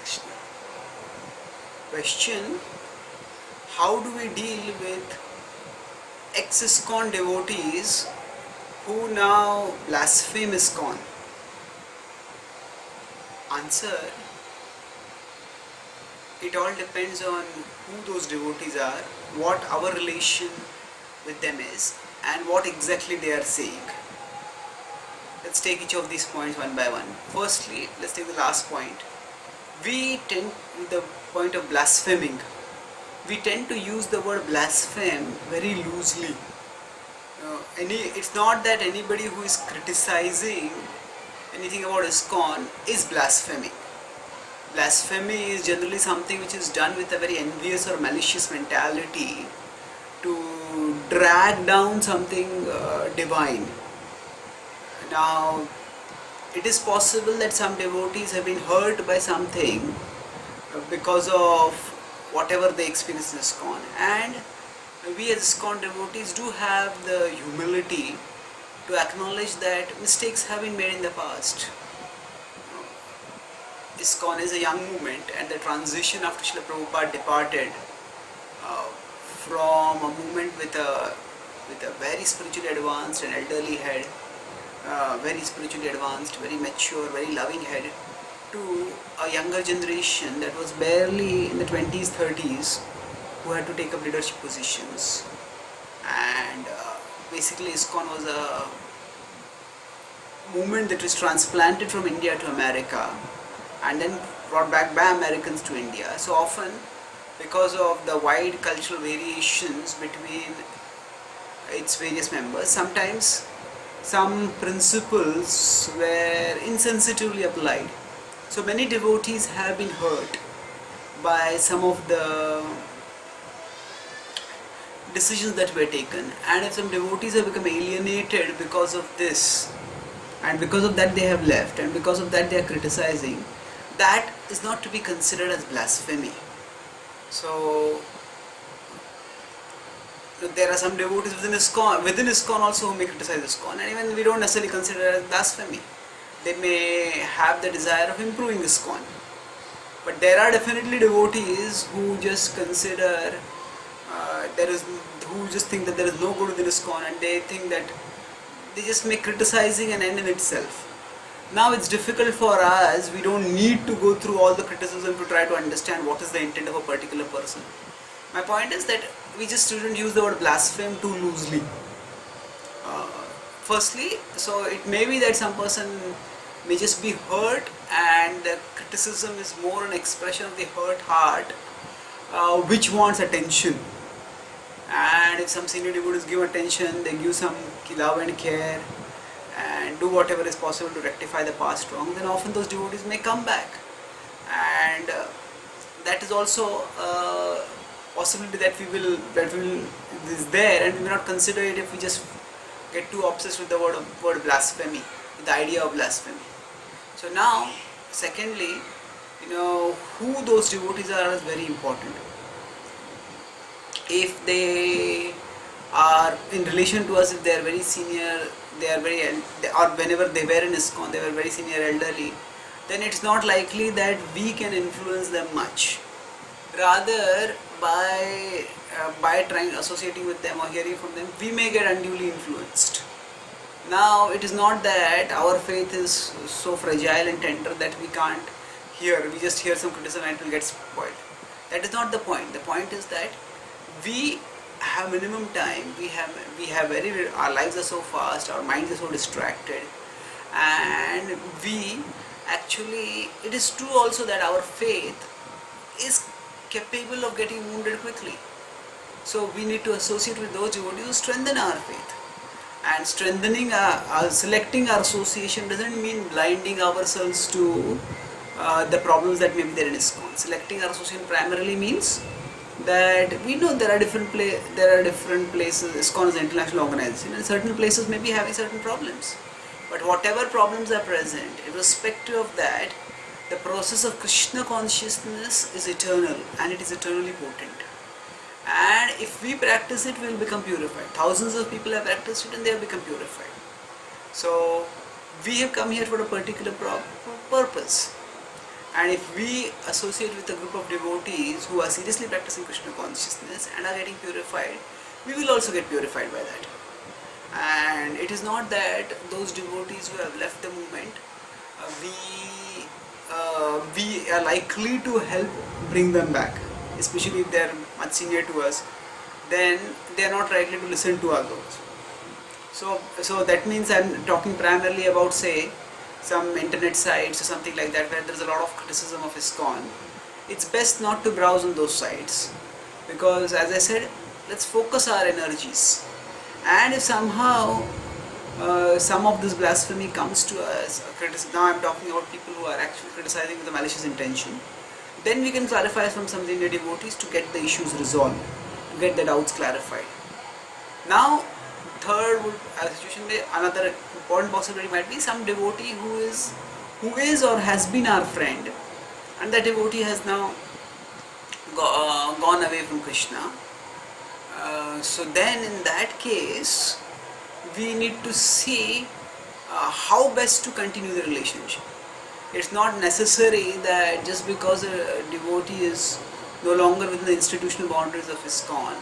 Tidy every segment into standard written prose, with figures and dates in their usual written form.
Krishna. Question: how do we deal with ex-ISKCON devotees who now blaspheme ISKCON? Answer: it all depends on who those devotees are, what our relation with them is, and what exactly they are saying. Let's take each of these points one by one. Firstly, let's take the last point. We tend, the point of blaspheming, we tend to use the word blaspheme very loosely. It's not that anybody who is criticizing anything about ISKCON is blaspheming. Blasphemy is generally something which is done with a very envious or malicious mentality to drag down something divine. Now, it is possible that some devotees have been hurt by something because of whatever they experience in ISKCON, and we as ISKCON devotees do have the humility to acknowledge that mistakes have been made in the past. ISKCON is a young movement, and the transition after Srila Prabhupada departed from a movement with a very spiritually advanced and elderly head, very spiritually advanced, very mature, very loving head, to a younger generation that was barely in the 20s, 30s, who had to take up leadership positions. And basically ISKCON was a movement that was transplanted from India to America and then brought back by Americans to India. So often, because of the wide cultural variations between its various members, sometimes some principles were insensitively applied. So many devotees have been hurt by some of the decisions that were taken, and if some devotees have become alienated because of this, and because of that they have left, and because of that they are criticizing, that is not to be considered as blasphemy. So there are some devotees within ISKCON also who may criticize ISKCON, and even we don't necessarily consider it as blasphemy. They may have the desire of improving ISKCON, but there are definitely devotees who just consider who just think that there is no good within ISKCON, and they think that they just make criticizing an end in itself. Now it's difficult for us, we don't need to go through all the criticism to try to understand what is the intent of a particular person. My point is that we just shouldn't use the word blaspheme too loosely. Firstly, so it may be that some person may just be hurt, and the criticism is more an expression of the hurt heart which wants attention. And if some senior devotees give attention, they give some love and care and do whatever is possible to rectify the past wrong, then often those devotees may come back, and that is also a possibility that is there, and we may not consider it if we just get too obsessed with the word blasphemy, with the idea of blasphemy. So now, secondly, who those devotees are is very important. If they are in relation to us, if they are very senior, or whenever they were in ISKCON, they were very senior elderly, then it's not likely that we can influence them much. Rather, by associating with them or hearing from them, we may get unduly influenced. Now, it is not that our faith is so fragile and tender that we can't hear. We just hear some criticism and it will get spoiled. That is not the point. The point is that we have minimum time. We have our lives are so fast, our minds are so distracted, and it is true also that our faith is capable of getting wounded quickly. So we need to associate with those devotees who strengthen our faith. And selecting our association doesn't mean blinding ourselves to the problems that may be there in ISKCON. Selecting our association primarily means that we know there are different places. ISKCON is an international organization, and certain places may be having certain problems. But whatever problems are present, irrespective of that, the process of Krishna consciousness is eternal, and it is eternally potent. And if we practice it, we will become purified. Thousands of people have practiced it and they have become purified. So we have come here for a particular purpose. And if we associate with a group of devotees who are seriously practicing Krishna consciousness and are getting purified, we will also get purified by that. And it is not that those devotees who have left the movement, we are likely to help bring them back, especially if they are much senior to us. Then they are not likely to listen to others. So that means I'm talking primarily about, say, some internet sites or something like that where there's a lot of criticism of ISKCON. It's best not to browse on those sites, because as I said, let's focus our energies. And if somehow some of this blasphemy comes to us, now I'm talking about people who are actually criticizing with a malicious intention, then we can clarify from some senior devotees to get the issues resolved, to get the doubts clarified. Now, third would, situation, another important possibility might be some devotee who is or has been our friend, and that devotee has now gone away from Krishna. So then in that case, we need to see how best to continue the relationship. It's not necessary that just because a devotee is no longer within the institutional boundaries of ISKCON,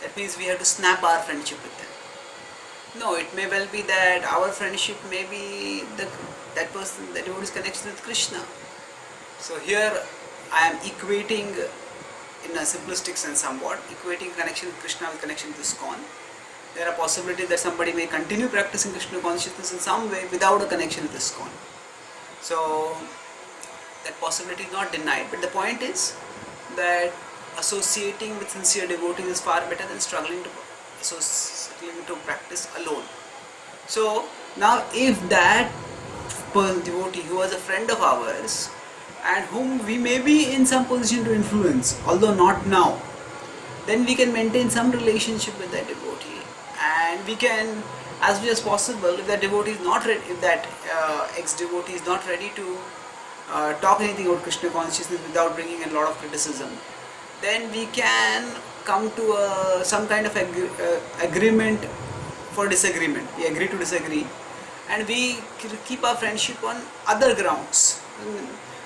that means we have to snap our friendship with them. No, it may well be that our friendship may be the devotee's connection with Krishna. So here I am equating, in a simplistic sense somewhat, equating connection with Krishna with connection with ISKCON. There are possibilities that somebody may continue practicing Krishna consciousness in some way without a connection with ISKCON. So that possibility is not denied, but the point is that associating with sincere devotees is far better than struggling to practice alone. So now if that devotee who was a friend of ours and whom we may be in some position to influence, although not now, then we can maintain some relationship with that devotee, and we can, as much as possible, if that devotee is not ready, if that ex-devotee is not ready to talk anything about Krishna consciousness without bringing in a lot of criticism, then we can come to some kind of agreement for disagreement. We agree to disagree, and we keep our friendship on other grounds.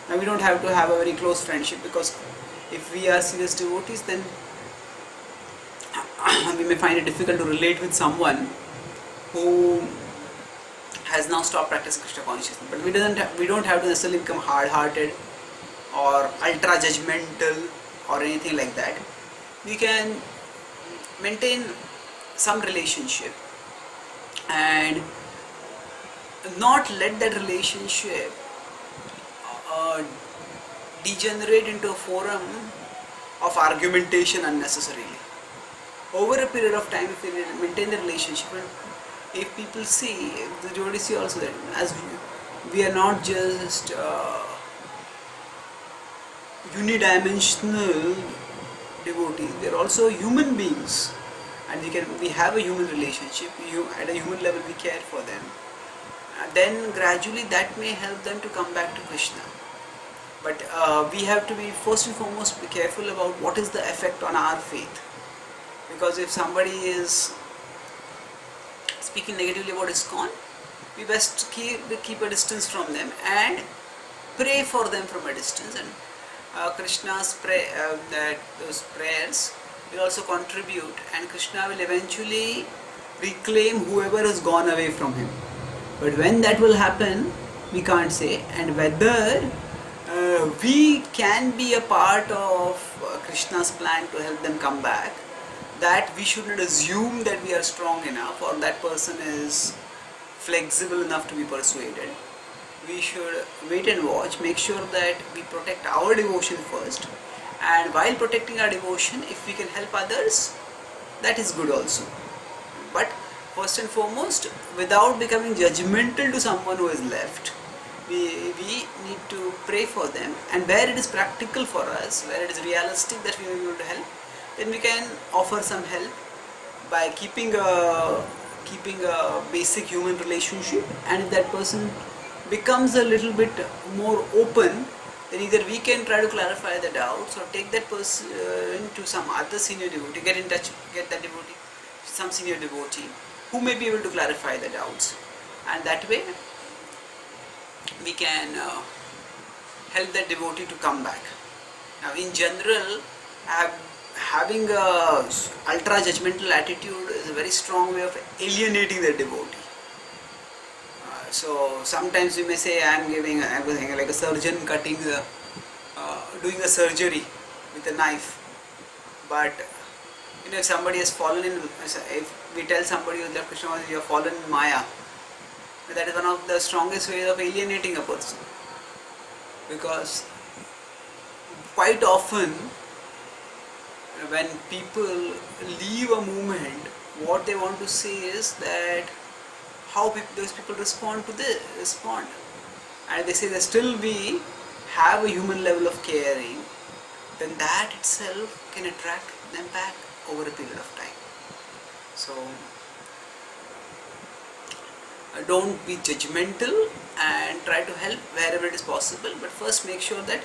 Now we don't have to have a very close friendship, because if we are serious devotees, then we may find it difficult to relate with someone who has now stopped practicing Krishna consciousness. But we don't have to necessarily become hard-hearted or ultra-judgmental or anything like that. We can maintain some relationship and not let that relationship degenerate into a forum of argumentation unnecessarily. Over a period of time, if we maintain the relationship, and if people see, the devotees see also that as we are not just unidimensional devotees, we are also human beings, and we have a human relationship. At a human level we care for them. Then gradually that may help them to come back to Krishna. But we have to be first and foremost be careful about what is the effect on our faith. Because if somebody is speaking negatively about ISKCON, we best keep a distance from them and pray for them from a distance. And Krishna's those prayers will also contribute, and Krishna will eventually reclaim whoever has gone away from him. But when that will happen, we can't say. And whether we can be a part of Krishna's plan to help them come back, that we should not assume that we are strong enough or that person is flexible enough to be persuaded. We should wait and watch, make sure that we protect our devotion first, and while protecting our devotion, if we can help others, that is good also. But first and foremost, without becoming judgmental to someone who is left, we need to pray for them, and where it is practical for us, where it is realistic that we will be able to help, then we can offer some help by keeping a basic human relationship. And if that person becomes a little bit more open, then either we can try to clarify the doubts or take that person to some other senior devotee, get that devotee, some senior devotee who may be able to clarify the doubts, and that way we can help that devotee to come back. Now, in general, having a ultra judgmental attitude is a very strong way of alienating the devotee. So sometimes we may say, I am giving everything like a surgeon cutting doing a surgery with a knife, but if somebody has fallen in, if we tell somebody that Krishna, you have fallen in Maya, that is one of the strongest ways of alienating a person, because quite often when people leave a movement, what they want to say is that how those people respond to this, and they say that still we have a human level of caring, then that itself can attract them back over a period of time. So don't be judgmental and try to help wherever it is possible, but first make sure that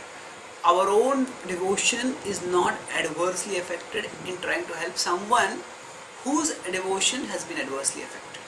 our own devotion is not adversely affected in trying to help someone whose devotion has been adversely affected.